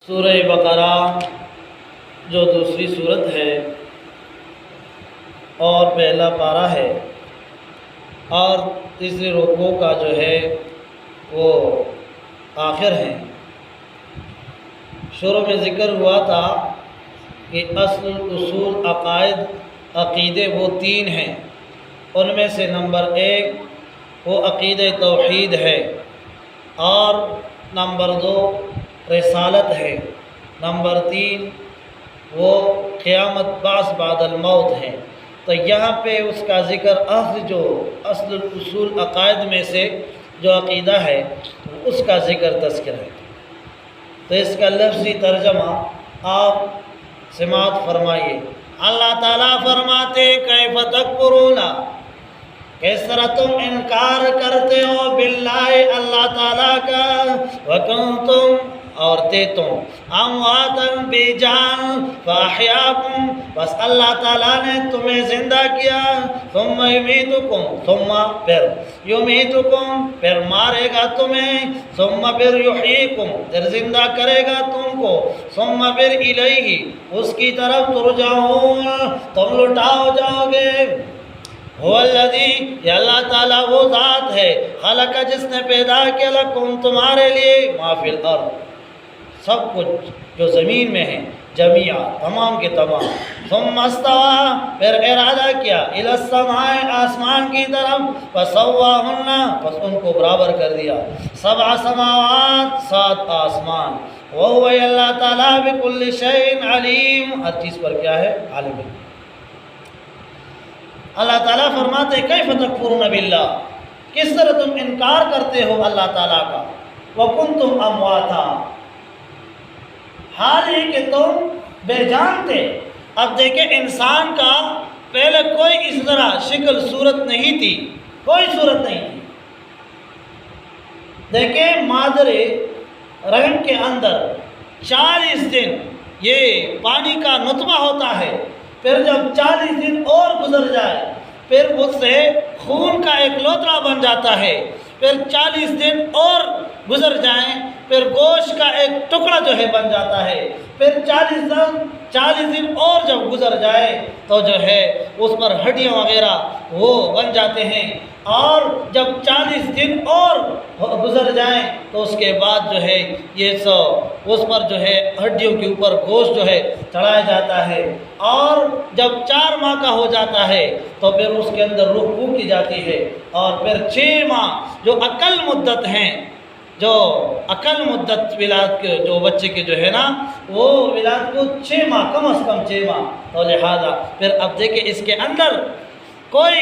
سورہ بقرہ جو دوسری صورت ہے اور پہلا پارہ ہے اور تیسری رکوع کا جو ہے وہ آخر ہے۔ شروع میں ذکر ہوا تھا کہ اصول عقیدے وہ تین ہیں، ان میں سے نمبر 1 وہ عقیدہ توحید ہے، اور نمبر 2 رسالت ہے، نمبر 3 وہ قیامت بعث بعد الموت ہے۔ تو یہاں پہ اس کا ذکر جو اصول عقائد میں سے جو عقیدہ ہے اس کا ذکر تذکرہ ہے۔ تو اس کا لفظی ترجمہ آپ سماعت فرمائیے۔ اللہ تعالیٰ فرماتے کیف تکفرون، کس طرح تم انکار کرتے ہو باللہ اللہ تعالیٰ کا، وکنتم اور تھے تم امواتن بے جان فاحیاکم، بس اللہ تعالیٰ نے تمہیں زندہ کیا، ثم یمیتکم ثم پھر یمیتکم پھر مارے گا تمہیں، ثم پھر یحییکم پھر زندہ کرے گا تم کو، ثم پھر الیہ اس کی طرف ترجعون تم لٹاؤ جاؤ گے۔ هو الذی یہ اللہ تعالیٰ وہ ذات ہے، خلق جس نے پیدا کیا لکم تمہارے لیے، ما فی الارض سب کچھ جو زمین میں ہیں، جمیعا تمام کے تمام، ثم استوى پھر ارادہ کیا، الی السماء آسمان کی طرف، فسواہن پس ان کو برابر کر دیا، 7 سماوات 7 آسمان، وہو اللہ تعالیٰ بکل شیء علیم ہر چیز پر کیا ہے عالم ہے۔ اللہ تعالیٰ فرماتے کیف تکفرون باللہ، کس طرح تم انکار کرتے ہو اللہ تعالیٰ کا، وکنتم امواتا حال ہی کہ تم بے جان تھے۔ اب دیکھیں انسان کا پہلے کوئی اس طرح شکل صورت نہیں تھی، کوئی صورت نہیں تھی۔ دیکھیں مادر رحم کے اندر 40 دن یہ پانی کا نطفہ ہوتا ہے، پھر جب 40 دن اور گزر جائے پھر اس سے خون کا ایک لوتھڑا بن جاتا ہے، پھر 40 دن اور گزر جائیں پھر گوشت کا ایک ٹکڑا جو ہے بن جاتا ہے، پھر 40 دن اور جب گزر جائے تو جو ہے اس پر ہڈیاں وغیرہ وہ بن جاتے ہیں، اور جب 40 دن اور گزر جائیں تو اس کے بعد جو ہے یہ اس پر جو ہے ہڈیوں کے اوپر گوشت جو ہے چڑھایا جاتا ہے، اور جب 4 ماہ کا ہو جاتا ہے تو پھر اس کے اندر روح پھونکی جاتی ہے، اور پھر 6 ماہ جو عقل مدت ہیں، جو عقل مدت ولادت کے جو بچے کے جو ہے نا وہ ولادت کو 6 ماہ کم از کم 6 ماہ، تو لہذا پھر اب دیکھیں اس کے اندر کوئی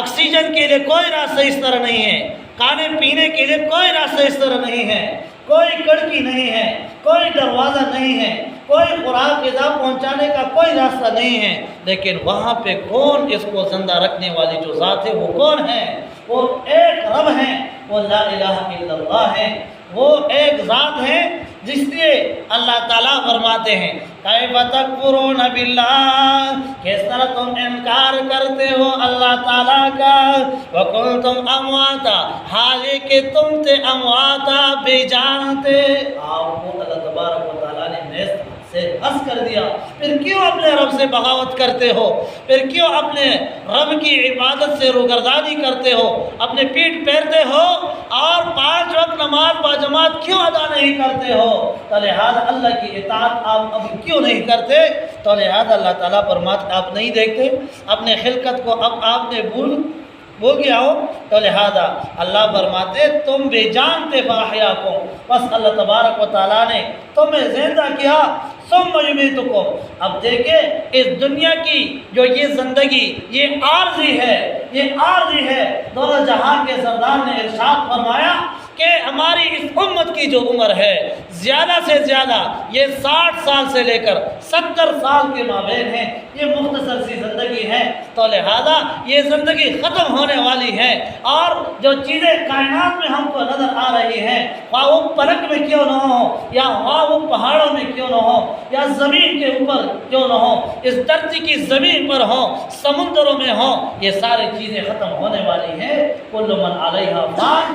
آکسیجن کے لیے کوئی راستہ اس طرح نہیں ہے، کھانے پینے کے لیے کوئی راستہ اس طرح نہیں ہے، کوئی کھڑکی نہیں ہے، کوئی دروازہ نہیں ہے، کوئی خوراک غذا پہنچانے کا کوئی راستہ نہیں ہے، لیکن وہاں پہ کون اس کو زندہ رکھنے والی جو ذات ہے وہ کون ہے؟ وہ ایک رب ہے، وہ لا الہ الا اللہ ہے، وہ ایک ذات ہے، جس لیے اللہ تعالیٰ فرماتے ہیں کیف تکفرون باللہ، کس طرح تم انکار کرتے ہو اللہ تعالیٰ کا، وکنتم امواتا حال ہی کہ تم تھے امواتا بے جان تھے۔ آپ کو اللہ تبارک و تعالیٰ نے نیست سے ہنس کر دیا، پھر کیوں اپنے رب سے بغاوت کرتے ہو، پھر کیوں اپنے رب کی عبادت سے روگردانی کرتے ہو، اپنے پیٹھ پھیرتے ہو، اور 5 وقت نماز باجماعت کیوں ادا نہیں کرتے ہو، تو لہذا اللہ کی اطاعت آپ اب کیوں نہیں کرتے، تو لہذا اللہ تعالیٰ فرماتے آپ نہیں دیکھتے اپنے خلقت کو، اب آپ نے بھول گیا ہو، تو لہذا اللہ فرماتے تم بے جان تھے فاحیاکم، بس اللہ تبارک و تعالیٰ نے تمہیں زندہ کیا، ثم یمیتکم۔ اب دیکھیں اس دنیا کی جو یہ زندگی یہ عارضی ہے، یہ عارضی ہے۔ دونوں جہان کے سردار نے ارشاد فرمایا کہ ہماری اس امت کی جو عمر ہے زیادہ سے زیادہ یہ 60 سال سے لے کر 70 سال کے مابین ہے، یہ مختصر سی زندگی ہے، تو لہذا یہ زندگی ختم ہونے والی ہے، اور جو چیزیں کائنات میں ہم کو نظر آ رہی ہیں، خواہ وہ پلک میں کیوں نہ ہو، یا خواہ وہ پہاڑوں میں کیوں نہ ہو، یا زمین کے اوپر کیوں نہ ہو، اس دھرتی کی زمین پر ہو، سمندروں میں ہو، یہ ساری چیزیں ختم ہونے والی ہیں۔ کل من علیہا فان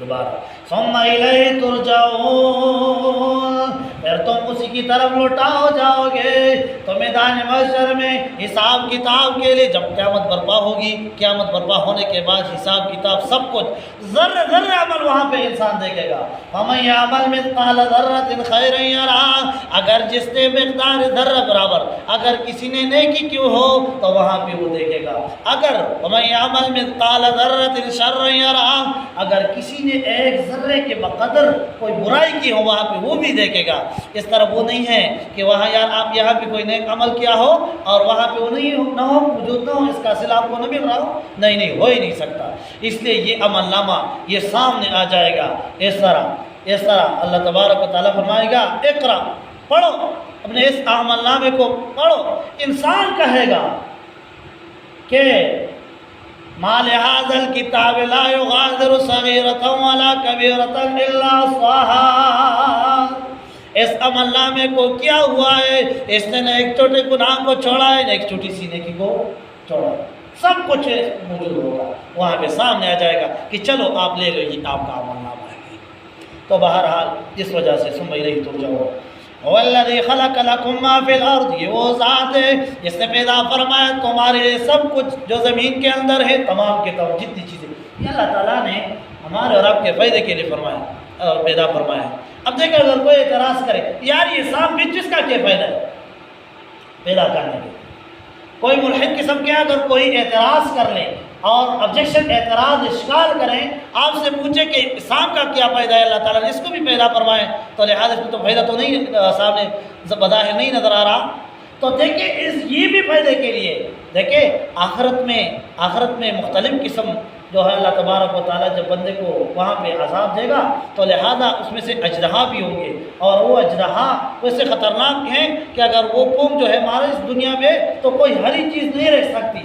دوبارہ ثم الیہ ترجعون، پھر تم اسی کی طرف لوٹاؤ جاؤ گے۔ تو میدان محشر میں حساب کتاب کے لیے جب قیامت برپا ہوگی، قیامت برپا ہونے کے بعد حساب کتاب سب کچھ ذرہ ذرہ عمل وہاں پہ انسان دیکھے گا۔ فَمَن يَعْمَلْ مِثْقَالَ ذَرَّةٍ خَيْرًا يَرَهُ، اگر جس نے مقدار ذرہ برابر اگر کسی نے نیکی کی ہو تو وہاں پہ وہ دیکھے گا۔ اگر وَمَن يَعْمَلْ مِثْقَالَ ذَرَّةٍ شَرًّا يَرَهُ، اگر کسی نے ایک ذرے کے بقدر کوئی برائی کی ہو وہاں پہ وہ بھی دیکھے گا۔ اس طرح وہ نہیں ہے کہ وہاں یار آپ یہاں پہ کوئی نیک عمل کیا ہو اور وہاں پہ وہ نہیں نہ ہو، موجود نہ ہو، اس کا صلہ آپ کو نہ مل رہا ہو، نہیں ہو ہی نہیں سکتا۔ اس لیے یہ عمل نامہ یہ سامنے آ جائے گا۔ اس طرح اللہ تبارک و تعالیٰ فرمائے گا اقرا، پڑھو اپنے اس عمل نامے کو پڑھو۔ انسان کہے گا کہ ما لهذا الكتاب لا يغادر صغيرة ولا كبيرة إلا أحصاها، اس عمل نامے کو کیا ہوا ہے؟ اس نے نہ ایک چھوٹے گناہ کو چھوڑا ہے نہ ایک چھوٹی سی نیکی کو چھوڑا ہے، سب کچھ موجود ہوگا وہاں پہ سامنے آ جائے گا کہ چلو آپ لے لو، یہ آپ کا عمل نامہ ہے۔ تو بہرحال اس وجہ سے ثم الیہ ترجعون، وَالَّذِي خَلَقَ لَكُم مَّا فِي الْأَرْضِ، یہ وہ ذات ہے جس نے پیدا فرمایا تمہارے لیے سب کچھ جو زمین کے اندر ہے، تمام کے تمام جتنی چیزیں یہ اللہ تعالیٰ نے ہمارے اور آپ کے فائدے کے لیے فرمایا اور پیدا فرمایا۔ اب دیکھیں اگر کوئی اعتراض کرے یار یہ سانپ بچھ اس کا کیا فائدہ ہے پیدا کرنے کے، کوئی ملحد قسم کے اگر کوئی اعتراض کر لے اور آبجیکشن اعتراض اشکال کریں، آپ سے پوچھے کہ سانپ کا کیا فائدہ ہے، اللہ تعالیٰ نے اس کو بھی پیدا فرمائے تو لہٰذا اس کو تو فائدہ تو نہیں سامنے بظاہر نہیں نظر آ رہا۔ تو دیکھیں یہ بھی فائدے کے لیے، دیکھیں آخرت میں مختلف قسم جو ہے اللہ تبارک و تعالیٰ جب بندے کو وہاں پہ عذاب دے گا تو لہذا اس میں سے اجدہا بھی ہوں گے، اور وہ اجدہا ویسے خطرناک ہیں کہ اگر وہ پونک جو ہے ہمارے اس دنیا میں تو کوئی ہری چیز نہیں رہ سکتی،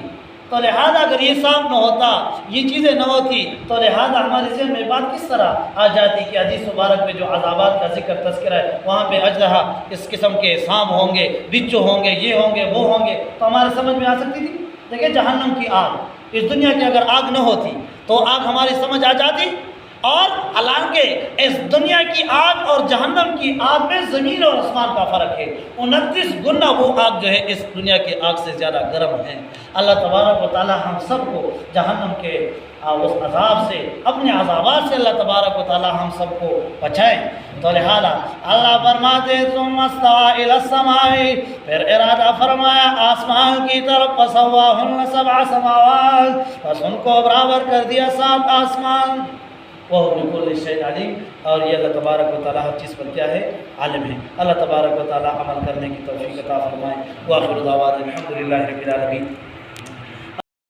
تو لہذا اگر یہ سانپ نہ ہوتا، یہ چیزیں نہ ہوتی تو لہذا ہمارے ذہن میں بات کس طرح آ جاتی کہ حدیث مبارک میں جو عذابات کا ذکر تذکرہ ہے وہاں پہ اجدہا اس قسم کے سانپ ہوں گے، بچھو ہوں گے، یہ ہوں گے، وہ ہوں گے، تو ہمارے سمجھ میں آ سکتی تھی۔ دیکھیں جہنم کی آگ، اس دنیا کی اگر آگ نہ ہوتی تو آگ ہماری سمجھ آ جاتی، اور حالانکہ اس دنیا کی آگ اور جہنم کی آگ میں زمین اور آسمان کا فرق ہے، 29 گنا وہ آگ جو ہے اس دنیا کی آگ سے زیادہ گرم ہے۔ اللہ تبارک و تعالی ہم سب کو جہنم کے اس عذاب سے، اپنے عذابات سے اللہ تبارک و تعالی ہم سب کو بچائیں۔ تو لہذا اللہ فرماتے ثم استوى الى السماء، پھر ارادہ فرمایا آسمان کی طرف، فسواهن 7 سماوات، بس ان کو برابر کر دیا 7 آسمان، وہ بكل شيء علیم، اور یہ اللہ تبارک و تعالی ہر چیز پر کیا ہے؟ عالم ہے۔ اللہ تبارک و تعالی عمل کرنے کی توفیق عطا فرمائے۔ وآخر دعوانا الحمد للہ رب العالمین۔